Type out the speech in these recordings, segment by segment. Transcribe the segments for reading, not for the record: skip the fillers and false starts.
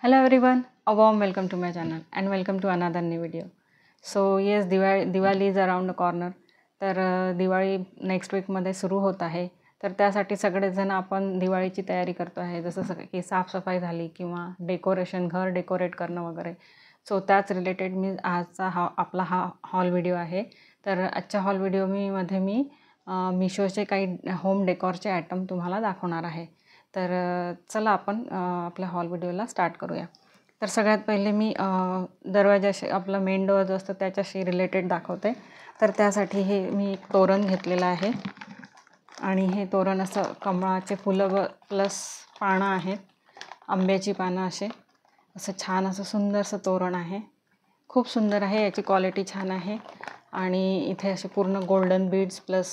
Hello everyone, a warm welcome to my channel and welcome to another new video. So yes, Diwali is around the corner. तर Diwali next वीकमध्ये सुरू होत आहे. तर त्यासाठी सगळेजण आपण दिवाळीची तयारी करतो आहे. जसं की साफसफाई झाली किंवा डेकोरेशन, घर डेकोरेट करणं वगैरे. सो त्याच रिलेटेड मी आजचा आपला हॉल व्हिडिओ आहे. तर आजच्या हॉल मध्ये मी मिशोचे काही होम डेकोरचे आयटम तुम्हाला दाखवणार आहे. तर चला आपण आपल्या हॉल व्हिडिओला स्टार्ट करूया. तर सगळ्यात पहिले मी दरवाजाशी आपला मेन डोअर जो असतो त्याच्याशी रिलेटेड दाखवते. तर त्यासाठी हे मी एक तोरण घेतलेलं आहे आणि हे तोरण असं कमळाचे फुलं प्लस पानं आहेत, आंब्याची पानं असं छान असं सुंदरसं तोरण आहे. खूप सुंदर आहे, याची क्वालिटी छान आहे. आणि इथे असे पूर्ण गोल्डन बीड्स प्लस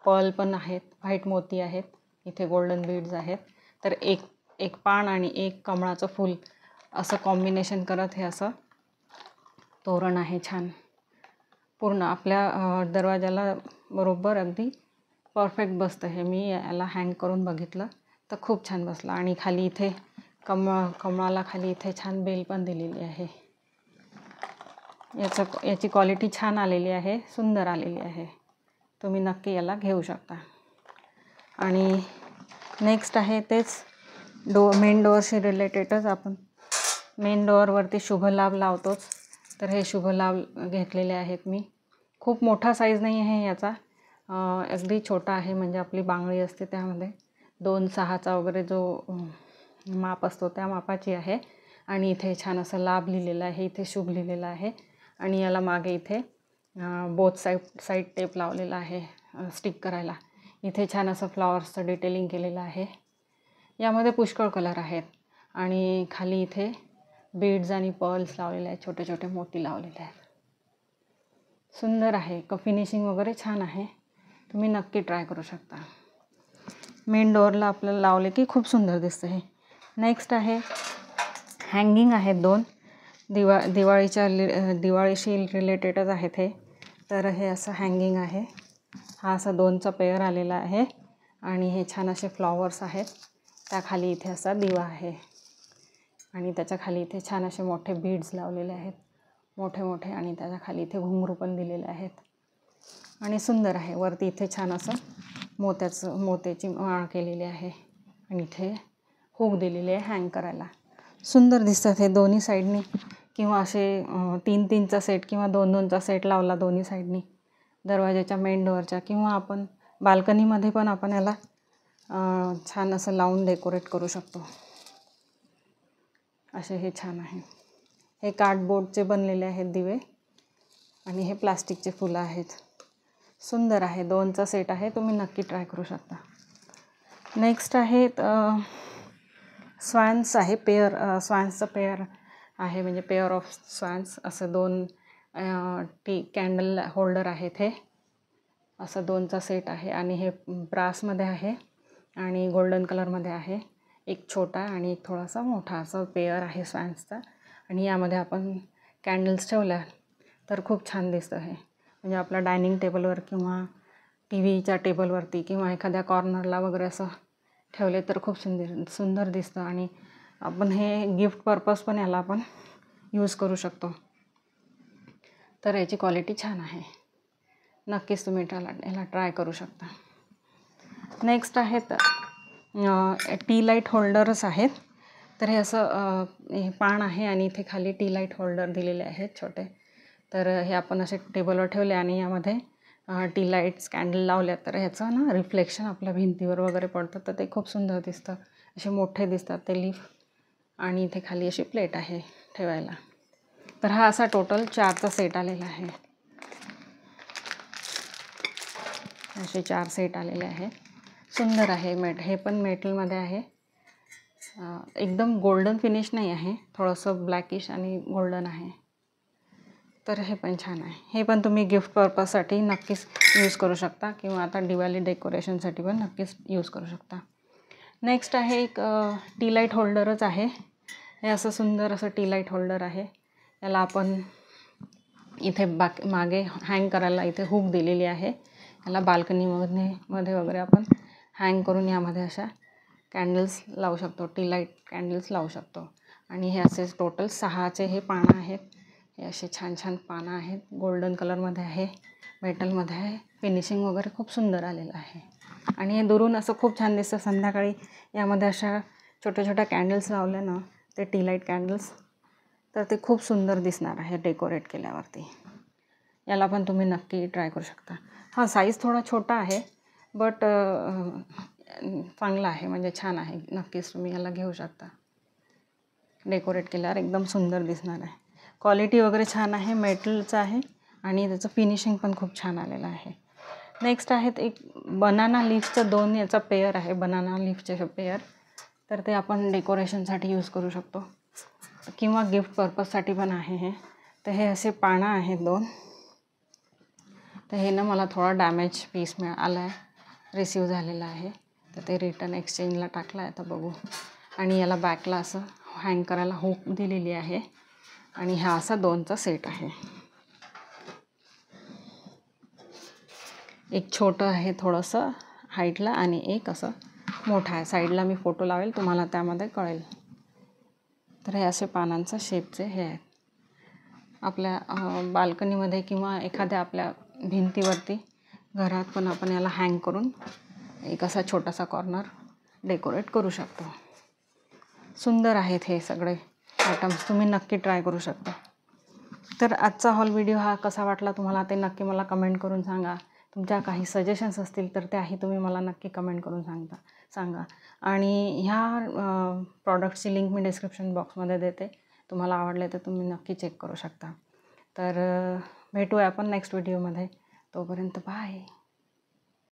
पर्ल पण आहेत, व्हाईट मोती आहेत, इथे गोल्डन बीड्स आहेत. तर एक पान आणि एक कमळाचं फूल असं कॉम्बिनेशन करत हे असं तोरण आहे. छान पूर्ण आपल्या दरवाजाला बरोबर अगदी परफेक्ट बसतं. हे मी याला हँग करून बघितलं तर खूप छान बसलं. आणि खाली इथे कमळाला खाली इथे छान बेल पण दिलेली आहे. याची क्वालिटी छान आलेली आहे, सुंदर आलेली आहे. तुम्ही नक्की याला घेऊ शकता. आणि नेक्स्ट आहे तेच मेन डोअरशी रिलेटेडच आपण मेन डोअरवरती शुभ लाभ लावतोच. तर हे शुभ लाभ घेतलेले आहेत मी. खूप मोठा साईज नाही आहे याचा, अगदी छोटा आहे. म्हणजे आपली बांगडी असते त्यामध्ये 2-6चा वगैरे जो माप असतो त्या मापाची आहे. आणि इथे छान असं लाभ लिहिलेलं आहे, इथे शुभ लिहिलेलं आहे. आणि याला मागे इथे बोथ साईड टेप लावलेला आहे स्टिक करायला. इथे छान असं फ्लॉवर्सचं डिटेलिंग केलेलं आहे. यामध्ये पुष्कळ कलर आहेत. आणि खाली इथे बीड्स आणि पर्ल्स लावलेले आहेत, छोटे छोटे मोती लावलेले आहेत. सुंदर आहे, फिनिशिंग वगैरे छान आहे. तुम्ही नक्की ट्राय करू शकता. मेन डोअरला आपल्याला लावले की खूप सुंदर दिसतं हे. नेक्स्ट आहे हँगिंग आहेत 2 दिवाळीशी रिलेटेडच आहेत हे. तर हे असं हँगिंग आहे. हा असा 2चा पेअर आलेला आहे. आणि हे छान असे फ्लॉवर्स आहेत. त्याखाली इथे असा दिवा आहे. आणि त्याच्या खाली इथे छान असे मोठे बीड्स लावलेले आहेत, मोठे मोठे. आणि त्याच्या खाली इथे घुंगरू पण दिलेले आहेत. आणि सुंदर आहे. वरती इथे छान असं मोत्याची माळ केलेली आहे. आणि इथे हुक दिलेली आहे हँग करायला. सुंदर दिसतात हे दोन्ही साईडनी. किंवा असे 3-3चा सेट किंवा 2-2चा सेट लावला दोन्ही साईडनी दरवाजाच्या मेन डोअरच्या. किंवा आपण बाल्कनीमध्ये पण आपण याला छान असं लावून डेकोरेट करू शकतो. असे हे छान आहे. हे कार्डबोर्डचे बनलेले आहेत दिवे. आणि हे प्लास्टिकचे फुलं आहेत. सुंदर आहे. 2चा सेट आहे, तुम्ही नक्की ट्राय करू शकता. नेक्स्ट आहेत स्वान्स आहे. स्वान्सचं पेअर आहे, म्हणजे पेअर ऑफ स्वान्स असं 2 कॅन्डल होल्डर आहेत. हे असं 2चा सेट आहे. आणि हे ब्रासमध्ये आहे आणि गोल्डन कलरमध्ये आहे. एक छोटा आणि एक थोडासा मोठा असं पेअर आहे स्वान्सचा. आणि यामध्ये आपण कॅन्डल्स ठेवल्या तर खूप छान दिसतं हे. म्हणजे आपल्या डायनिंग टेबलवर किंवा टीव्हीच्या टेबलवरती किंवा एखाद्या कॉर्नरला वगैरे असं ठेवले तर खूप सुंदर दिसतं. आणि आपण हे गिफ्ट पर्पज पण याला आपण यूज करू शकतो. तर याची क्वालिटी छान आहे. नक्कीच तुम्ही याला ट्राय करू शकता. नेक्स्ट आहेत टी लाईट होल्डरच आहेत. तर हे असं हे पान आहे आणि इथे खाली टी लाईट होल्डर दिलेले आहेत छोटे. तर हे आपण असे टेबलवर ठेवले आणि यामध्ये टी लाईट्स कॅन्डल लावल्या तर ह्याचं ना रिफ्लेक्शन आपल्या भिंतीवर वगैरे पडतं. तर ते खूप सुंदर दिसतं. असे मोठे दिसतात ते लीफ. आणि इथे खाली अशी प्लेट आहे ठेवायला. तर हा असा टोटल 4चा सेट आलेला आहे. असे 4 सेट आलेले आहे. सुंदर आहे. हे पण मेटलमध्ये आहे. एकदम गोल्डन फिनिश नाही आहे, थोडंसं ब्लॅकिश आणि गोल्डन आहे. तर हे पण छान आहे. हे पण तुम्ही गिफ्ट पर्पजसाठी नक्कीच यूज करू शकता किंवा आता दिवाळी डेकोरेशनसाठी पण नक्कीच यूज करू शकता. नेक्स्ट आहे एक टी लाईट होल्डरच आहे. हे असं सुंदर असं टी लाईट होल्डर आहे. याला आपण इथे मागे हँग करायला इथे हुक दिलेली आहे. याला बाल्कनीमध्ये वगैरे आपण हँग करून यामध्ये अशा कॅन्डल्स लावू शकतो, टी लाईट कॅन्डल्स लावू शकतो. आणि हे असे टोटल 6चे हे पानं आहेत. हे असे छान छान पानं आहेत. गोल्डन कलरमध्ये आहे, मेटलमध्ये आहे. फिनिशिंग वगैरे खूप सुंदर आलेलं आहे. आणि हे दुरून असं खूप छान दिसतं. संध्याकाळी यामध्ये अशा छोट्या छोट्या कॅन्डल्स लावले ना, ते टी लाईट कॅन्डल्स, तर ते खूप सुंदर दिसणार आहे डेकोरेट केल्यावरती. याला पण तुम्ही नक्की ट्राय करू शकता. हां, साईज थोडा छोटा आहे, बट चांगला आहे, म्हणजे छान आहे. नक्कीच तुम्ही याला घेऊ शकता. डेकोरेट केल्यावर एकदम सुंदर दिसणार आहे. क्वालिटी वगैरे छान आहे, मेटलचं आहे आणि त्याचं फिनिशिंग पण खूप छान आलेलं आहे. नेक्स्ट आहेत एक बनाना लीफचं 2 याचा पेयर आहे, बनाना लीफचे पेयर. तर ते आपण डेकोरेशनसाठी यूज करू शकतो किंवा गिफ्ट पर्पजसाठी पण आहे हे. तर हे असे पानं आहेत 2. तर हे ना मला थोडा डॅमेज पीस आला आहे, रिसीव झालेला आहे. तर ते रिटर्न एक्सचेंजला टाकलं आहे. आता बघू. आणि याला बॅकला असं हँग करायला हुक दिलेली आहे. आणि हा असा 2चा सेट आहे. एक छोटं आहे थोडंसं हाईटला आणि एक असं मोठं आहे. साईडला मी फोटो लावेल, तुम्हाला त्यामध्ये कळेल. तर हे असे पानांचा शेपचे हे आहेत. आपल्या बाल्कनीमध्ये किंवा एखाद्या आपल्या भिंतीवरती घरात पण आपण याला हँग करून एक असा छोटासा कॉर्नर डेकोरेट करू शकतो. सुंदर आहेत हे सगळे आयटम्स, तुम्ही नक्की ट्राय करू शकता. तर आजचा हॉल व्हिडिओ हा कसा वाटला तुम्हाला ते नक्की मला कमेंट करून सांगा. तुमच्या काही सजेशन्स असतील तर त्याही तुम्ही मला नक्की कमेंट करून सांगा. आणि ह्या प्रॉडक्टची लिंक मी डिस्क्रिप्शन बॉक्समध्ये देते. तुम्हाला आवडले तर तुम्ही नक्की चेक करू शकता. तर भेटूया आपण नेक्स्ट व्हिडिओमध्ये. तोपर्यंत बाय.